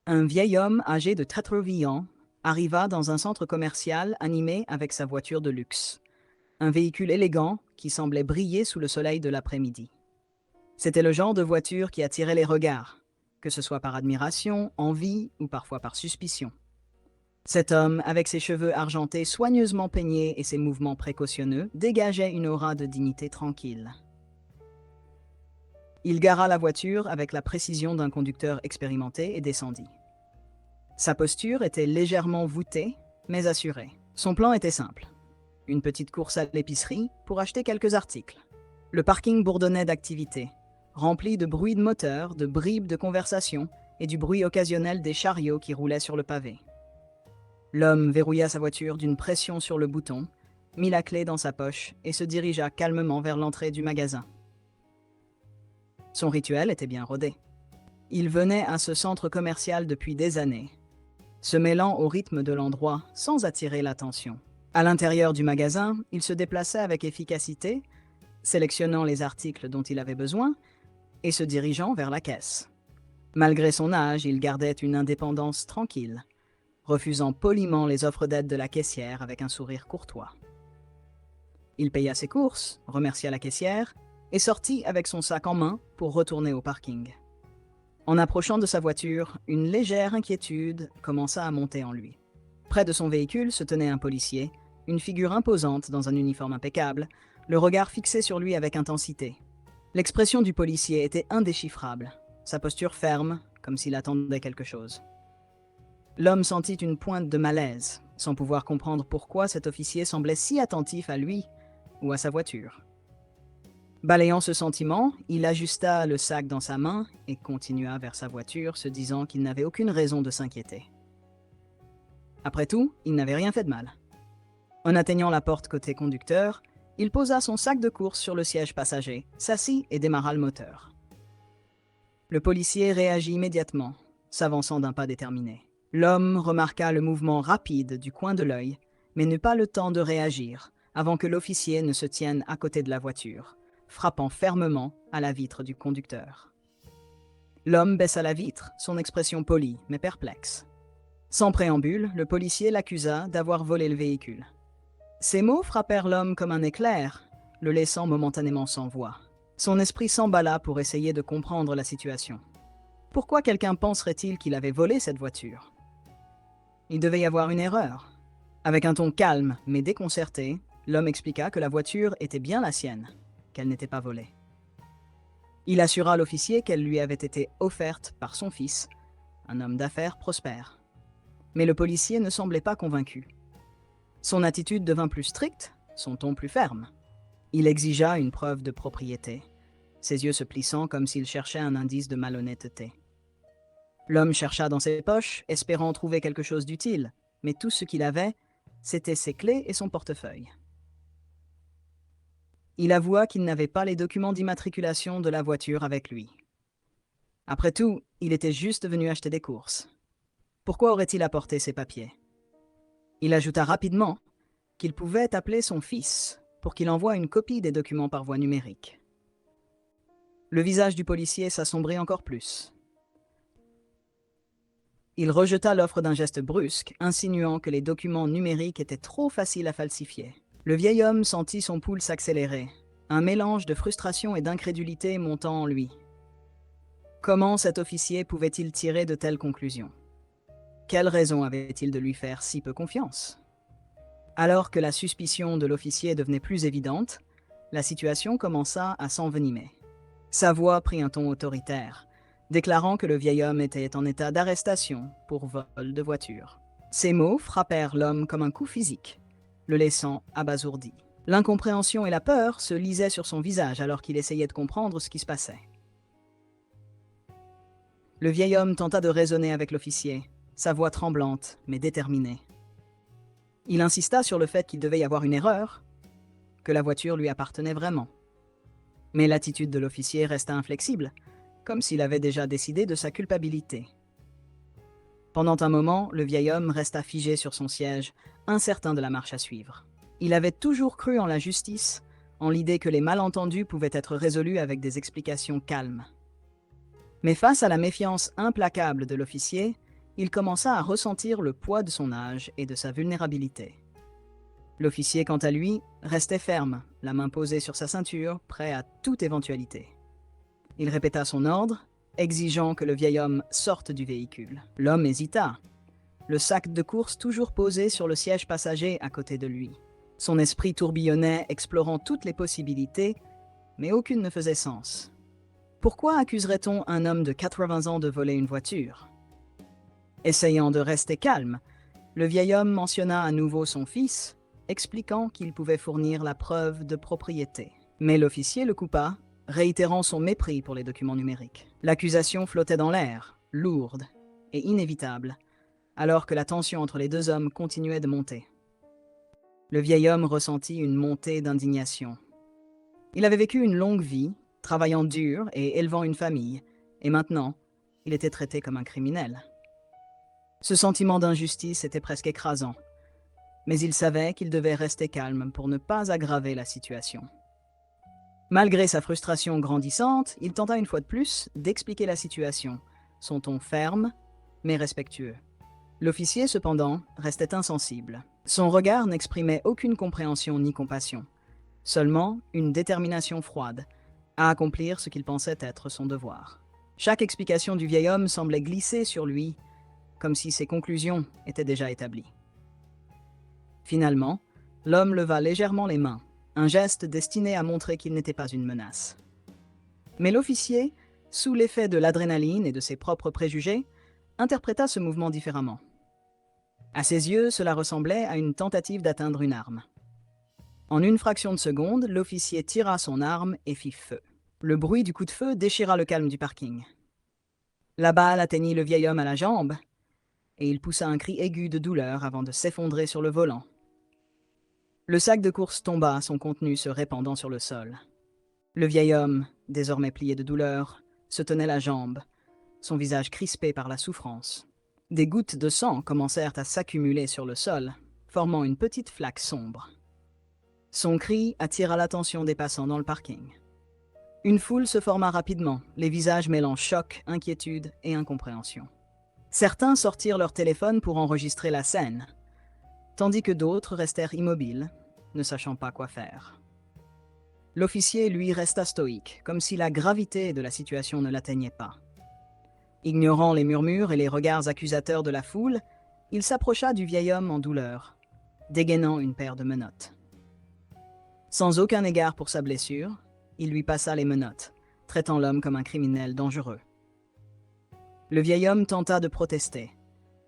Un vieil homme âgé de 80 ans arriva dans un centre commercial animé avec sa voiture de luxe. Un véhicule élégant qui semblait briller sous le soleil de l'après-midi. C'était le genre de voiture qui attirait les regards, que ce soit par admiration, envie ou parfois par suspicion. Cet homme, avec ses cheveux argentés soigneusement peignés et ses mouvements précautionneux, dégageait une aura de dignité tranquille. Il gara la voiture avec la précision d'un conducteur expérimenté et descendit. Sa posture était légèrement voûtée, mais assurée. Son plan était simple. Une petite course à l'épicerie pour acheter quelques articles. Le parking bourdonnait d'activités, rempli de bruits de moteur, de bribes de conversation et du bruit occasionnel des chariots qui roulaient sur le pavé. L'homme verrouilla sa voiture d'une pression sur le bouton, mit la clé dans sa poche et se dirigea calmement vers l'entrée du magasin. Son rituel était bien rodé. Il venait à ce centre commercial depuis des années, se mêlant au rythme de l'endroit sans attirer l'attention. À l'intérieur du magasin, il se déplaçait avec efficacité, sélectionnant les articles dont il avait besoin et se dirigeant vers la caisse. Malgré son âge, il gardait une indépendance tranquille, refusant poliment les offres d'aide de la caissière avec un sourire courtois. Il paya ses courses, remercia la caissière et sortit avec son sac en main pour retourner au parking. En approchant de sa voiture, une légère inquiétude commença à monter en lui. Près de son véhicule se tenait un policier, une figure imposante dans un uniforme impeccable, le regard fixé sur lui avec intensité. L'expression du policier était indéchiffrable, sa posture ferme, comme s'il attendait quelque chose. L'homme sentit une pointe de malaise, sans pouvoir comprendre pourquoi cet officier semblait si attentif à lui ou à sa voiture. Balayant ce sentiment, il ajusta le sac dans sa main et continua vers sa voiture, se disant qu'il n'avait aucune raison de s'inquiéter. Après tout, il n'avait rien fait de mal. En atteignant la porte côté conducteur, il posa son sac de course sur le siège passager, s'assit et démarra le moteur. Le policier réagit immédiatement, s'avançant d'un pas déterminé. L'homme remarqua le mouvement rapide du coin de l'œil, mais n'eut pas le temps de réagir avant que l'officier ne se tienne à côté de la voiture, frappant fermement à la vitre du conducteur. L'homme baissa la vitre, son expression polie mais perplexe. Sans préambule, le policier l'accusa d'avoir volé le véhicule. Ces mots frappèrent l'homme comme un éclair, le laissant momentanément sans voix. Son esprit s'emballa pour essayer de comprendre la situation. Pourquoi quelqu'un penserait-il qu'il avait volé cette voiture? Il devait y avoir une erreur. Avec un ton calme mais déconcerté, l'homme expliqua que la voiture était bien la sienne, qu'elle n'était pas volée. Il assura l'officier qu'elle lui avait été offerte par son fils, un homme d'affaires prospère. Mais le policier ne semblait pas convaincu. Son attitude devint plus stricte, son ton plus ferme. Il exigea une preuve de propriété, ses yeux se plissant comme s'il cherchait un indice de malhonnêteté. L'homme chercha dans ses poches, espérant trouver quelque chose d'utile, mais tout ce qu'il avait, c'était ses clés et son portefeuille. Il avoua qu'il n'avait pas les documents d'immatriculation de la voiture avec lui. Après tout, il était juste venu acheter des courses. Pourquoi aurait-il apporté ces papiers? Il ajouta rapidement qu'il pouvait appeler son fils pour qu'il envoie une copie des documents par voie numérique. Le visage du policier s'assombrit encore plus. Il rejeta l'offre d'un geste brusque, insinuant que les documents numériques étaient trop faciles à falsifier. Le vieil homme sentit son pouls s'accélérer, un mélange de frustration et d'incrédulité montant en lui. Comment cet officier pouvait-il tirer de telles conclusions? Quelle raison avait-il de lui faire si peu confiance? Alors que la suspicion de l'officier devenait plus évidente, la situation commença à s'envenimer. Sa voix prit un ton autoritaire, déclarant que le vieil homme était en état d'arrestation pour vol de voiture. Ces mots frappèrent l'homme comme un coup physique, le laissant abasourdi. L'incompréhension et la peur se lisaient sur son visage alors qu'il essayait de comprendre ce qui se passait. Le vieil homme tenta de raisonner avec l'officier, sa voix tremblante mais déterminée. Il insista sur le fait qu'il devait y avoir une erreur, que la voiture lui appartenait vraiment. Mais l'attitude de l'officier resta inflexible, comme s'il avait déjà décidé de sa culpabilité. Pendant un moment, le vieil homme resta figé sur son siège, incertain de la marche à suivre. Il avait toujours cru en la justice, en l'idée que les malentendus pouvaient être résolus avec des explications calmes. Mais face à la méfiance implacable de l'officier, il commença à ressentir le poids de son âge et de sa vulnérabilité. L'officier, quant à lui, restait ferme, la main posée sur sa ceinture, prêt à toute éventualité. Il répéta son ordre, exigeant que le vieil homme sorte du véhicule. L'homme hésita, le sac de course toujours posé sur le siège passager à côté de lui. Son esprit tourbillonnait, explorant toutes les possibilités, mais aucune ne faisait sens. Pourquoi accuserait-on un homme de 80 ans de voler une voiture? Essayant de rester calme, le vieil homme mentionna à nouveau son fils, expliquant qu'il pouvait fournir la preuve de propriété. Mais l'officier le coupa, réitérant son mépris pour les documents numériques. L'accusation flottait dans l'air, lourde et inévitable, alors que la tension entre les deux hommes continuait de monter. Le vieil homme ressentit une montée d'indignation. Il avait vécu une longue vie, travaillant dur et élevant une famille, et maintenant, il était traité comme un criminel. Ce sentiment d'injustice était presque écrasant, mais il savait qu'il devait rester calme pour ne pas aggraver la situation. Malgré sa frustration grandissante, il tenta une fois de plus d'expliquer la situation, son ton ferme, mais respectueux. L'officier, cependant, restait insensible. Son regard n'exprimait aucune compréhension ni compassion, seulement une détermination froide à accomplir ce qu'il pensait être son devoir. Chaque explication du vieil homme semblait glisser sur lui, comme si ses conclusions étaient déjà établies. Finalement, l'homme leva légèrement les mains, un geste destiné à montrer qu'il n'était pas une menace. Mais l'officier, sous l'effet de l'adrénaline et de ses propres préjugés, interpréta ce mouvement différemment. À ses yeux, cela ressemblait à une tentative d'atteindre une arme. En une fraction de seconde, l'officier tira son arme et fit feu. Le bruit du coup de feu déchira le calme du parking. La balle atteignit le vieil homme à la jambe, et il poussa un cri aigu de douleur avant de s'effondrer sur le volant. Le sac de course tomba, son contenu se répandant sur le sol. Le vieil homme, désormais plié de douleur, se tenait la jambe, son visage crispé par la souffrance. Des gouttes de sang commencèrent à s'accumuler sur le sol, formant une petite flaque sombre. Son cri attira l'attention des passants dans le parking. Une foule se forma rapidement, les visages mêlant choc, inquiétude et incompréhension. Certains sortirent leur téléphone pour enregistrer la scène, tandis que d'autres restèrent immobiles, ne sachant pas quoi faire. L'officier, lui, resta stoïque, comme si la gravité de la situation ne l'atteignait pas. Ignorant les murmures et les regards accusateurs de la foule, il s'approcha du vieil homme en douleur, dégainant une paire de menottes. Sans aucun égard pour sa blessure, il lui passa les menottes, traitant l'homme comme un criminel dangereux. Le vieil homme tenta de protester,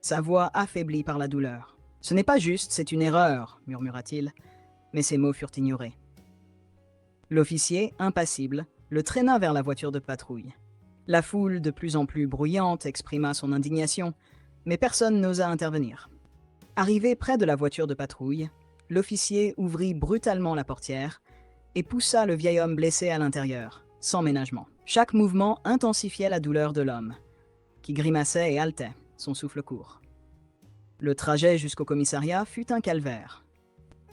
sa voix affaiblie par la douleur. « Ce n'est pas juste, c'est une erreur », murmura-t-il, mais ses mots furent ignorés. L'officier, impassible, le traîna vers la voiture de patrouille. La foule, de plus en plus bruyante, exprima son indignation, mais personne n'osa intervenir. Arrivé près de la voiture de patrouille, l'officier ouvrit brutalement la portière et poussa le vieil homme blessé à l'intérieur, sans ménagement. Chaque mouvement intensifiait la douleur de l'homme, qui grimaçait et haletait, son souffle court. Le trajet jusqu'au commissariat fut un calvaire.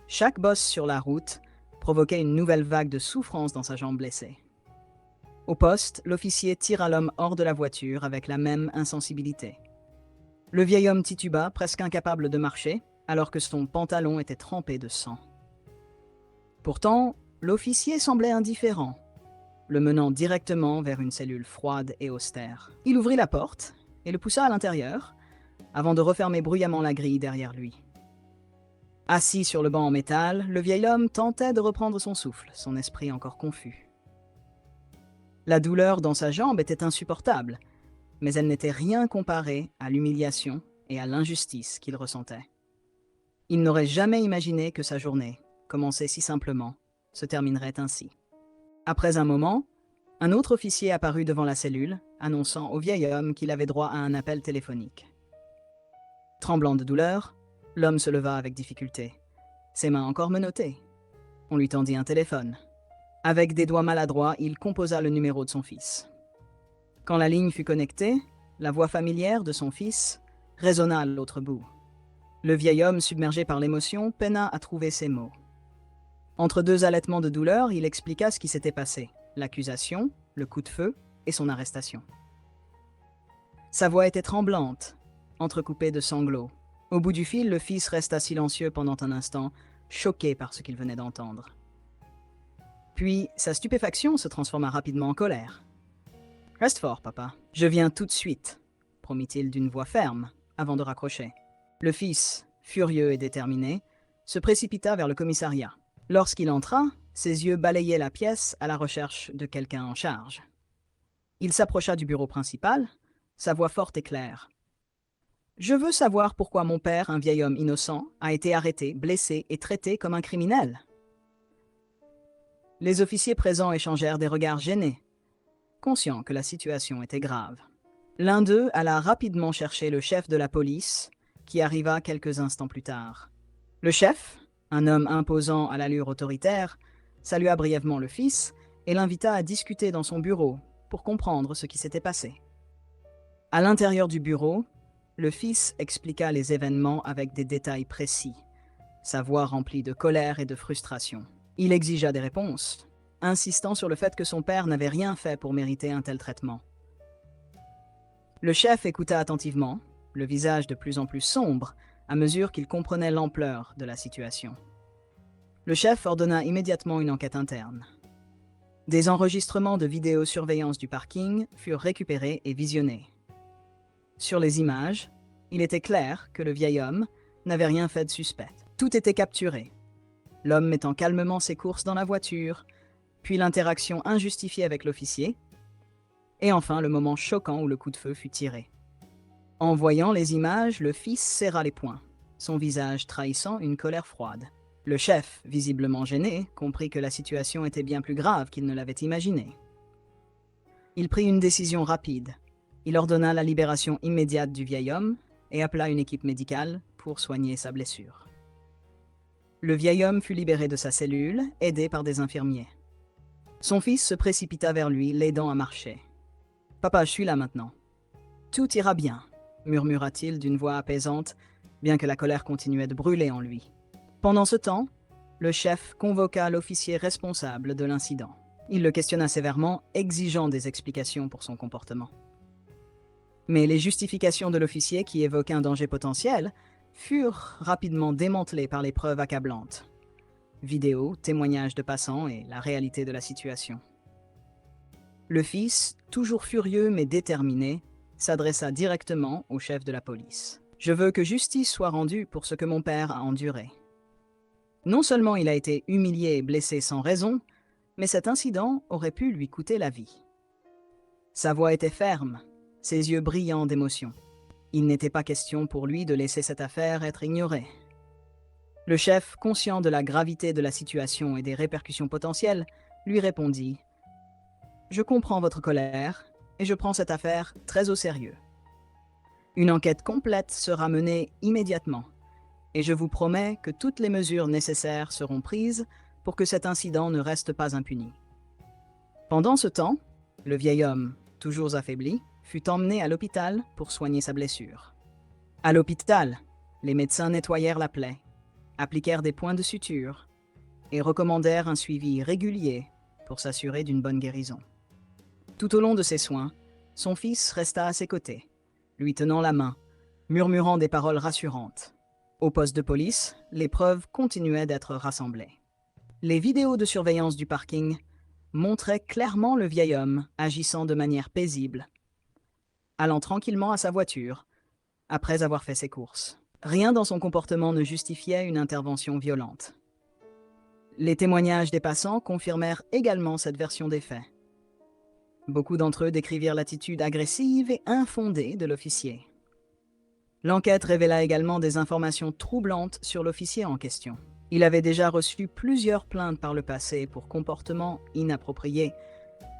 Chaque bosse sur la route provoquait une nouvelle vague de souffrance dans sa jambe blessée. Au poste, l'officier tira l'homme hors de la voiture avec la même insensibilité. Le vieil homme tituba, presque incapable de marcher, alors que son pantalon était trempé de sang. Pourtant, l'officier semblait indifférent, le menant directement vers une cellule froide et austère. Il ouvrit la porte et le poussa à l'intérieur, avant de refermer bruyamment la grille derrière lui. Assis sur le banc en métal, le vieil homme tentait de reprendre son souffle, son esprit encore confus. La douleur dans sa jambe était insupportable, mais elle n'était rien comparée à l'humiliation et à l'injustice qu'il ressentait. Il n'aurait jamais imaginé que sa journée, commencée si simplement, se terminerait ainsi. Après un moment, un autre officier apparut devant la cellule, annonçant au vieil homme qu'il avait droit à un appel téléphonique. Tremblant de douleur, l'homme se leva avec difficulté, ses mains encore menottées. On lui tendit un téléphone. Avec des doigts maladroits, il composa le numéro de son fils. Quand la ligne fut connectée, la voix familière de son fils résonna à l'autre bout. Le vieil homme, submergé par l'émotion, peina à trouver ses mots. Entre deux halètements de douleur, il expliqua ce qui s'était passé, l'accusation, le coup de feu et son arrestation. Sa voix était tremblante, entrecoupées de sanglots. Au bout du fil, le fils resta silencieux pendant un instant, choqué par ce qu'il venait d'entendre. Puis, sa stupéfaction se transforma rapidement en colère. « Reste fort, papa. Je viens tout de suite », promit-il d'une voix ferme, avant de raccrocher. Le fils, furieux et déterminé, se précipita vers le commissariat. Lorsqu'il entra, ses yeux balayaient la pièce à la recherche de quelqu'un en charge. Il s'approcha du bureau principal, sa voix forte et claire. « Je veux savoir pourquoi mon père, un vieil homme innocent, a été arrêté, blessé et traité comme un criminel. » Les officiers présents échangèrent des regards gênés, conscients que la situation était grave. L'un d'eux alla rapidement chercher le chef de la police, qui arriva quelques instants plus tard. Le chef, un homme imposant à l'allure autoritaire, salua brièvement le fils et l'invita à discuter dans son bureau pour comprendre ce qui s'était passé. À l'intérieur du bureau, le fils expliqua les événements avec des détails précis, sa voix remplie de colère et de frustration. Il exigea des réponses, insistant sur le fait que son père n'avait rien fait pour mériter un tel traitement. Le chef écouta attentivement, le visage de plus en plus sombre, à mesure qu'il comprenait l'ampleur de la situation. Le chef ordonna immédiatement une enquête interne. Des enregistrements de vidéosurveillance du parking furent récupérés et visionnés. Sur les images, il était clair que le vieil homme n'avait rien fait de suspect. Tout était capturé. L'homme mettant calmement ses courses dans la voiture, puis l'interaction injustifiée avec l'officier, et enfin le moment choquant où le coup de feu fut tiré. En voyant les images, le fils serra les poings, son visage trahissant une colère froide. Le chef, visiblement gêné, comprit que la situation était bien plus grave qu'il ne l'avait imaginé. Il prit une décision rapide. Il ordonna la libération immédiate du vieil homme et appela une équipe médicale pour soigner sa blessure. Le vieil homme fut libéré de sa cellule, aidé par des infirmiers. Son fils se précipita vers lui, l'aidant à marcher. « Papa, je suis là maintenant. »« Tout ira bien », murmura-t-il d'une voix apaisante, bien que la colère continuait de brûler en lui. Pendant ce temps, le chef convoqua l'officier responsable de l'incident. Il le questionna sévèrement, exigeant des explications pour son comportement. Mais les justifications de l'officier qui évoquaient un danger potentiel furent rapidement démantelées par les preuves accablantes. Vidéos, témoignages de passants et la réalité de la situation. Le fils, toujours furieux mais déterminé, s'adressa directement au chef de la police. « Je veux que justice soit rendue pour ce que mon père a enduré. Non seulement il a été humilié et blessé sans raison, mais cet incident aurait pu lui coûter la vie. » Sa voix était ferme, ses yeux brillants d'émotion. Il n'était pas question pour lui de laisser cette affaire être ignorée. Le chef, conscient de la gravité de la situation et des répercussions potentielles, lui répondit « Je comprends votre colère et je prends cette affaire très au sérieux. Une enquête complète sera menée immédiatement et je vous promets que toutes les mesures nécessaires seront prises pour que cet incident ne reste pas impuni. » Pendant ce temps, le vieil homme, toujours affaibli, fut emmené à l'hôpital pour soigner sa blessure. À l'hôpital, les médecins nettoyèrent la plaie, appliquèrent des points de suture et recommandèrent un suivi régulier pour s'assurer d'une bonne guérison. Tout au long de ses soins, son fils resta à ses côtés, lui tenant la main, murmurant des paroles rassurantes. Au poste de police, les preuves continuaient d'être rassemblées. Les vidéos de surveillance du parking montraient clairement le vieil homme agissant de manière paisible, allant tranquillement à sa voiture après avoir fait ses courses. Rien dans son comportement ne justifiait une intervention violente. Les témoignages des passants confirmèrent également cette version des faits. Beaucoup d'entre eux décrivirent l'attitude agressive et infondée de l'officier. L'enquête révéla également des informations troublantes sur l'officier en question. Il avait déjà reçu plusieurs plaintes par le passé pour comportements inappropriés,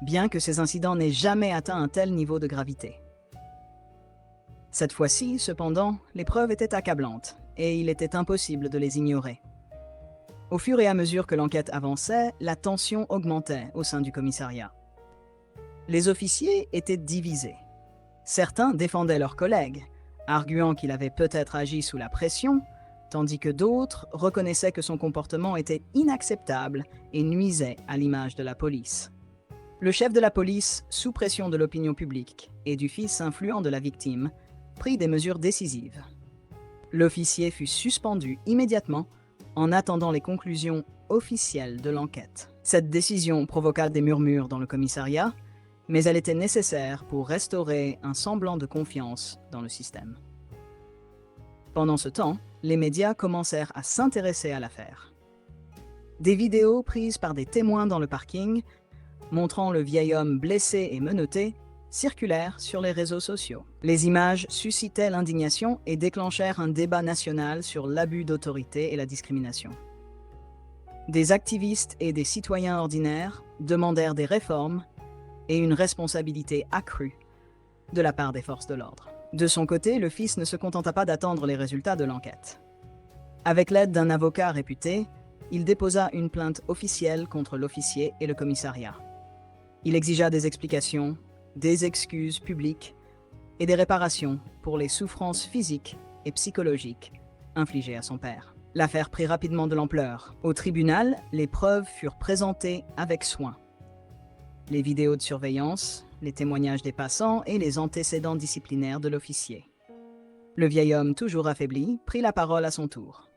bien que ces incidents n'aient jamais atteint un tel niveau de gravité. Cette fois-ci, cependant, les preuves étaient accablantes, et il était impossible de les ignorer. Au fur et à mesure que l'enquête avançait, la tension augmentait au sein du commissariat. Les officiers étaient divisés. Certains défendaient leurs collègues, arguant qu'il avait peut-être agi sous la pression, tandis que d'autres reconnaissaient que son comportement était inacceptable et nuisait à l'image de la police. Le chef de la police, sous pression de l'opinion publique et du fils influent de la victime, prit des mesures décisives. L'officier fut suspendu immédiatement en attendant les conclusions officielles de l'enquête. Cette décision provoqua des murmures dans le commissariat, mais elle était nécessaire pour restaurer un semblant de confiance dans le système. Pendant ce temps, les médias commencèrent à s'intéresser à l'affaire. Des vidéos prises par des témoins dans le parking, montrant le vieil homme blessé et menotté, circulèrent sur les réseaux sociaux. Les images suscitaient l'indignation et déclenchèrent un débat national sur l'abus d'autorité et la discrimination. Des activistes et des citoyens ordinaires demandèrent des réformes et une responsabilité accrue de la part des forces de l'ordre. De son côté, le fils ne se contenta pas d'attendre les résultats de l'enquête. Avec l'aide d'un avocat réputé, il déposa une plainte officielle contre l'officier et le commissariat. Il exigea des explications, des excuses publiques et des réparations pour les souffrances physiques et psychologiques infligées à son père. L'affaire prit rapidement de l'ampleur. Au tribunal, les preuves furent présentées avec soin. Les vidéos de surveillance, les témoignages des passants et les antécédents disciplinaires de l'officier. Le vieil homme, toujours affaibli, prit la parole à son tour.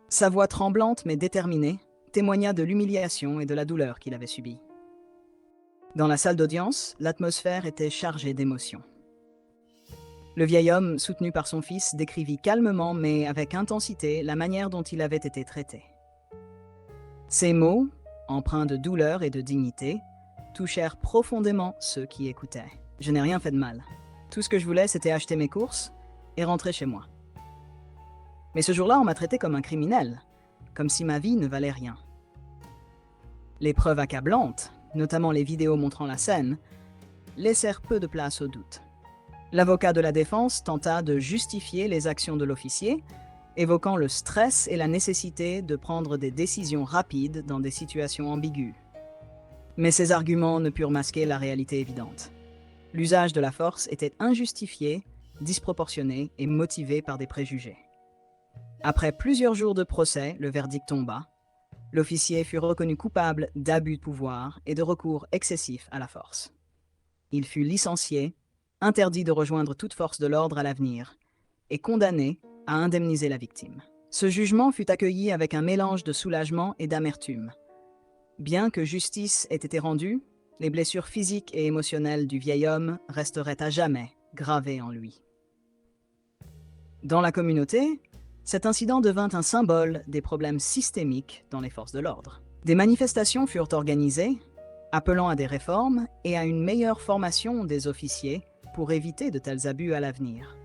Sa voix tremblante mais déterminée témoigna de l'humiliation et de la douleur qu'il avait subie. Dans la salle d'audience, l'atmosphère était chargée d'émotions. Le vieil homme, soutenu par son fils, décrivit calmement mais avec intensité la manière dont il avait été traité. Ces mots, empreints de douleur et de dignité, touchèrent profondément ceux qui écoutaient. Je n'ai rien fait de mal. Tout ce que je voulais, c'était acheter mes courses et rentrer chez moi. Mais ce jour-là, on m'a traité comme un criminel, comme si ma vie ne valait rien. Les preuves accablantes, notamment les vidéos montrant la scène, laissèrent peu de place au doute. L'avocat de la défense tenta de justifier les actions de l'officier, évoquant le stress et la nécessité de prendre des décisions rapides dans des situations ambiguës. Mais ces arguments ne purent masquer la réalité évidente. L'usage de la force était injustifié, disproportionné et motivé par des préjugés. Après plusieurs jours de procès, le verdict tomba. L'officier fut reconnu coupable d'abus de pouvoir et de recours excessif à la force. Il fut licencié, interdit de rejoindre toute force de l'ordre à l'avenir et condamné à indemniser la victime. Ce jugement fut accueilli avec un mélange de soulagement et d'amertume. Bien que justice ait été rendue, les blessures physiques et émotionnelles du vieil homme resteraient à jamais gravées en lui. Dans la communauté, cet incident devint un symbole des problèmes systémiques dans les forces de l'ordre. Des manifestations furent organisées, appelant à des réformes et à une meilleure formation des officiers pour éviter de tels abus à l'avenir.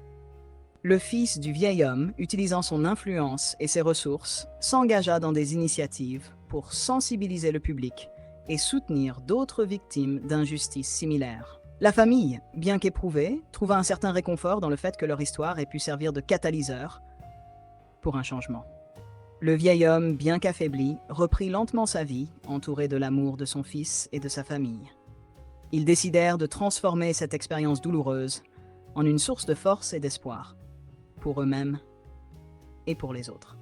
Le fils du vieil homme, utilisant son influence et ses ressources, s'engagea dans des initiatives pour sensibiliser le public et soutenir d'autres victimes d'injustices similaires. La famille, bien qu'éprouvée, trouva un certain réconfort dans le fait que leur histoire ait pu servir de catalyseur pour un changement. Le vieil homme, bien qu'affaibli, reprit lentement sa vie, entouré de l'amour de son fils et de sa famille. Ils décidèrent de transformer cette expérience douloureuse en une source de force et d'espoir, pour eux-mêmes et pour les autres.